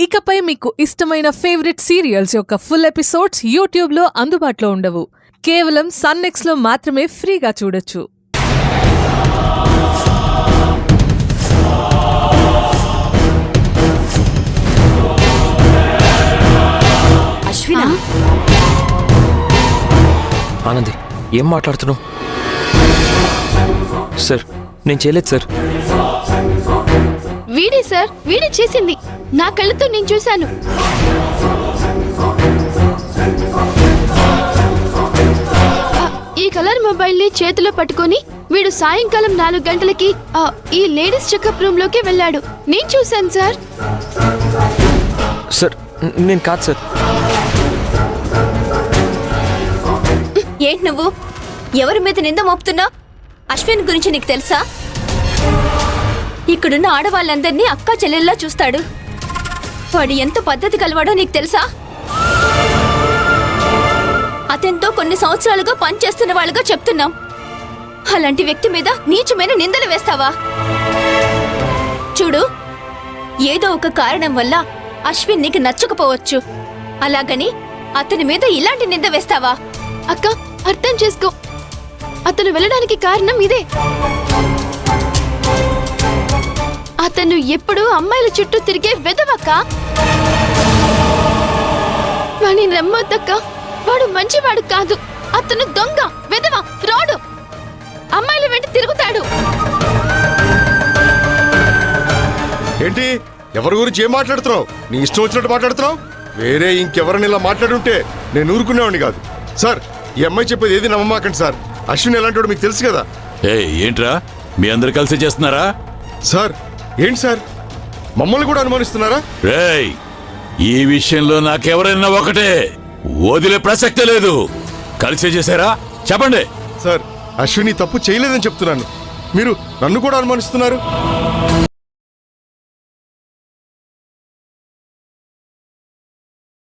ఇకపై మీకు ఇష్టమైన ఫేవరెట్ సీరియల్స్ యొక్క ఫుల్ ఎపిసోడ్స్ యూట్యూబ్లో అందుబాటులో ఉండవు. కేవలం సన్నెక్స్లో మాత్రమే ఫ్రీగా చూడొచ్చు. అశ్వినా, ఆనంది ఏం మాట్లాడుతున్నావు? సార్ నేను చేయలేదు సార్. వీడే చేసింది. నా కళ్ళతో నేను చూశాను. ఈ కలర్ మొబైల్ ని చేతిలో పట్టుకొని వీడు సాయంకాలం 4 గంటలకి ఈ లేడీస్ చెకప్ రూమ్ లోకి వెళ్ళాడు. నేను చూశాను సార్. సార్ నేను కాదు సార్. ఏంటి నువ్వు ఎవరి మీద నింద మోపుతున్నా? అశ్విన్ గురించి నీకు తెలుసా? ఇక్కడున్న ఆడవాళ్ళందరినీ అక్కా చెల్లెల్లా చూస్తాడు. వాడు ఎంత పద్ధతి కలవాడో నీకు తెలుసా? అతనితో కొన్ని సంవత్సరాలుగా పనిచేస్తున్న వాళ్ళుగా చెప్తున్నాం. అలాంటి వ్యక్తి మీద నీచమైన నిందలు వేస్తావా? చూడు, ఏదో ఒక కారణం వల్ల అశ్విన్ నీకు నచ్చకపోవచ్చు. అలాగని అతని మీద ఇలాంటి నింద వేస్తావా? అక్క, అర్థం చేసుకో. అతను వెళ్ళడానికి కారణం ఇదే. అతను ఎప్పుడు అమ్మాయిల చుట్టూ తిరిగే వెదవక్క. వాడిని నమ్మొద్దక్క. వాడు మంచివాడు కాదు. అతను దొంగ, వెదవ, ఫ్రాడ్. అమ్మాయిల వెంట తిరుగుతాడు. ఏంటి? ఎవరి గురించి ఏం మాట్లాడుతున్నావు? నీ ఇష్టం వచ్చినట్టు మాట్లాడుతున్నావు. వేరే ఇంకెవరిని ఇలా మాట్లాడుంటే నేను ఊరుకునేవాడిని కాదు. సార్, ఈ అమ్మాయి చెప్పేది ఏది నమ్మమాకండి సార్. అశ్విన్ ఎలాంటి మీకు తెలుసు కదా. ఏంట్రా మీ అందరు కలిసి చేస్తున్నారా? సార్ ఏంటి సార్, మమ్మల్ని కూడా అనుమానిస్తున్నారా? రేయ్, ఈ విషయంలో నాకెవరైనా ఒకటే, వదిలే ప్రసక్తే లేదు. కలిసే చేశారా చెప్పండి. సార్, అశ్విని తప్పు చేయలేదని చెప్తున్నాను. మీరు నన్ను కూడా అనుమానిస్తున్నారు.